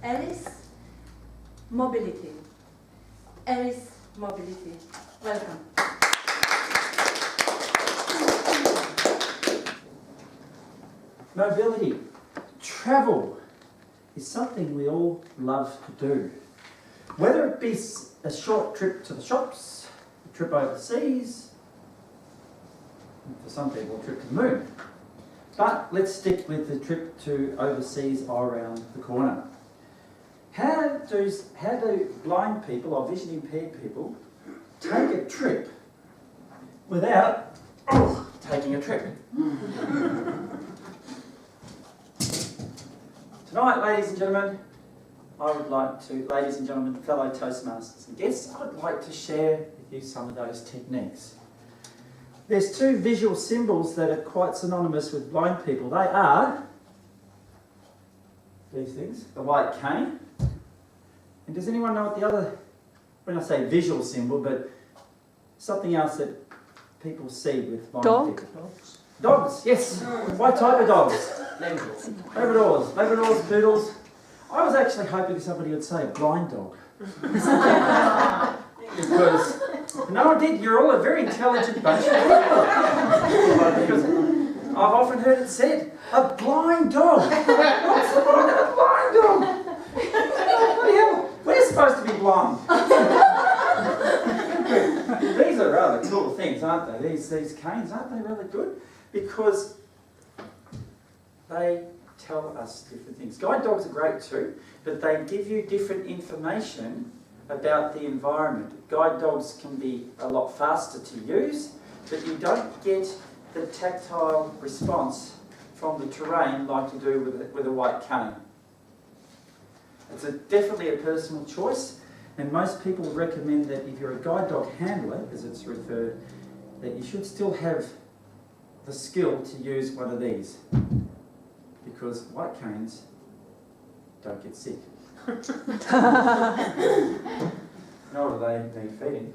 Elise, mobility. Elise, mobility. Welcome. Mobility, travel, is something we all love to do. Whether it be a short trip to the shops, a trip overseas, for some people a trip to the moon. But let's stick with the trip to overseas or around the corner. How do blind people or vision impaired people take a trip without taking a trip? Tonight, ladies and gentlemen, I would like to, ladies and gentlemen, fellow Toastmasters and guests, I would like to share with you some of those techniques. There's two visual symbols that are quite synonymous with blind people. They are these things, the white cane. And does anyone know what the other, when I say visual symbol, but something else that people see with blind people? Dogs, yes. What type of dogs? Labradors, poodles. I was actually hoping somebody would say blind dog. Because no one did. You're all a very intelligent bunch of people. Because I've often heard it said, a blind dog. What's the point of a blind dog? We're supposed to be blind. These are rather cool things, aren't they? These canes, aren't they really good? Because they tell us different things. Guide dogs are great too, but they give you different information about the environment. Guide dogs can be a lot faster to use, but you don't get the tactile response from the terrain like you do with a white cane. It's definitely a personal choice, and most people recommend that if you're a guide dog handler, as it's referred, that you should still have the skill to use one of these, because white canes don't get sick. Nor do they need feeding.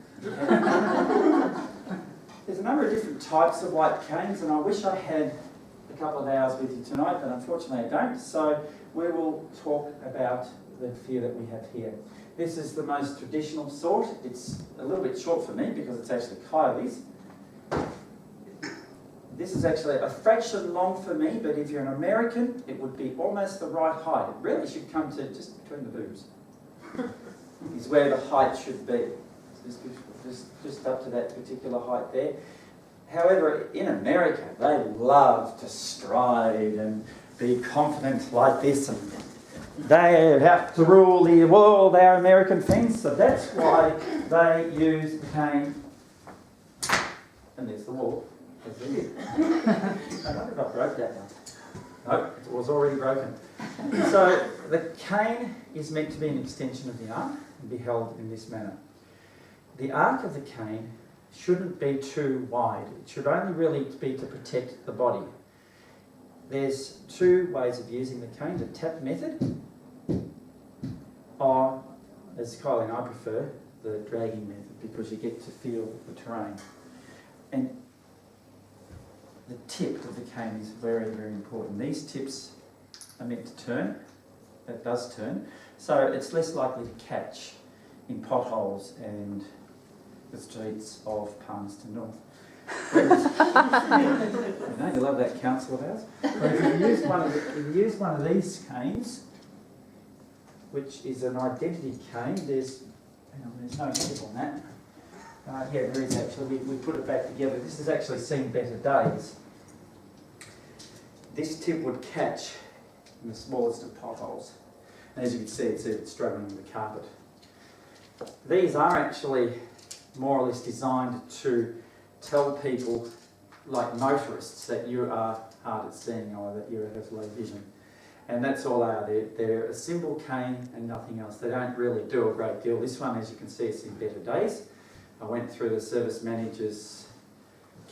There's a number of different types of white canes, and I wish I had a couple of hours with you tonight, but unfortunately I don't. So we will talk about the few that we have here. This is the most traditional sort. It's a little bit short for me because it's actually Kylie's. This is actually a fraction long for me, but if you're an American, it would be almost the right height. It really should come to just between the boobs. Is where the height should be. Just up to that particular height there. However, in America, they love to stride and be confident like this, and they have to rule the world, our American friends, so that's why they use the cane. And there's the wall. I wonder if I broke that one. No, it was already broken. So the cane is meant to be an extension of the arm and be held in this manner. The arc of the cane shouldn't be too wide. It should only really be to protect the body. There's two ways of using the cane, the tap method, or, as Kylie and I prefer, the dragging method, because you get to feel the terrain. And the tip of the cane is very, very important. These tips are meant to turn. That does turn. So it's less likely to catch in potholes and the streets of Palmerston North. You know, you love that council of ours. But if you use one of these canes, which is an identity cane, there's no handle on that. Yeah, there is actually. We put it back together. This has actually seen better days. This tip would catch in the smallest of potholes. And as you can see, it's struggling with the carpet. These are actually more or less designed to tell people, like motorists, that you are hard at seeing or that you have low vision. And that's all they are. They're a simple cane and nothing else. They don't really do a great deal. This one, as you can see, it's in better days. I went through the service manager's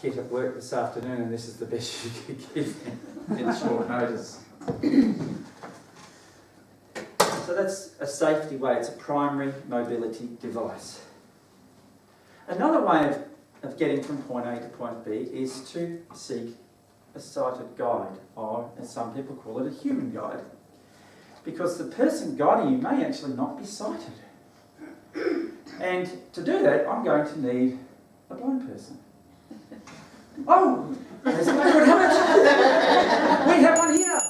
kit at work this afternoon, and this is the best you could give in short notice. So that's a safety way. It's a primary mobility device. Another way of getting from point A to point B is to seek a sighted guide, or as some people call it, a human guide. because the person guiding you may actually not be sighted. And to do that, I'm going to need a blind person. Oh, there's a good habit. We have one here.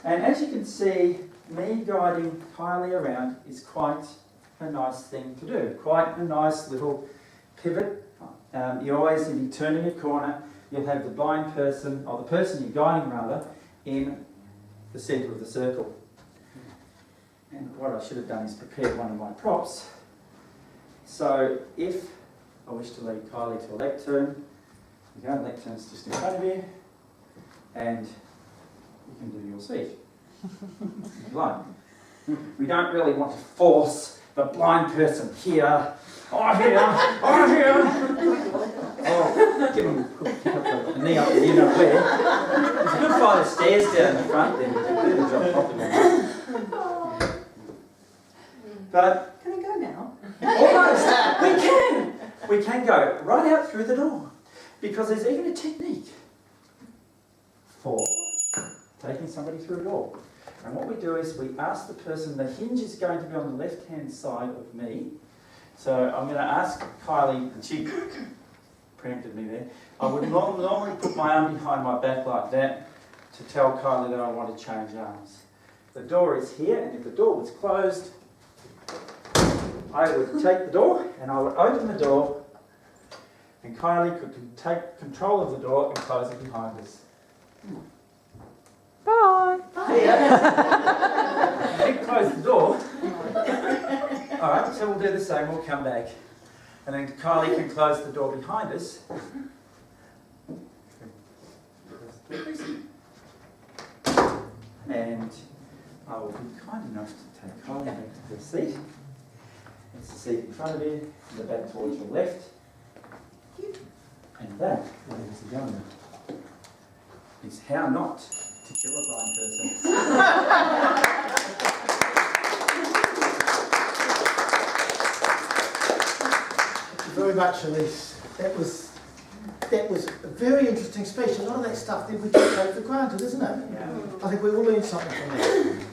And as you can see, me guiding Kylie around is quite a nice thing to do. Quite a nice little pivot. You always, if you turn in your corner, you'll have the blind person, or the person you're guiding rather, in the centre of the circle. And what I should have done is prepared one of my props. So if I wish to lead Kylie to a left turn, you go, left turn's just in front of you, and you can do your speech. If you like. We don't really want to force the blind person here, or here, or here. Oh, give him a knee up and you know where. It's a good flight of stairs down the front there. Do the job properly. But Can I go now? almost, we can go right out through the door, because there's even a technique for taking somebody through a door. And what we do is we ask the person, the hinge is going to be on the left-hand side of me. So I'm going to ask Kylie, and she preempted me there. I would normally put my arm behind my back like that to tell Kylie that I want to change arms. The door is here, and if the door was closed, I would take the door and I would open the door, and Kylie could take control of the door and close it behind us. Bye. Then close the door. Alright, so we'll do the same, we'll come back. And then Kylie can close the door behind us. And I will be kind enough to take Kylie back to her seat. It's the seat in front of you, and the back towards your left. And that, ladies and gentlemen, is how not to kill a blind person. Thank you very much, Elise. That was a very interesting speech. A lot of that stuff that we just take for granted, isn't it? Yeah. I think we all learned something from that.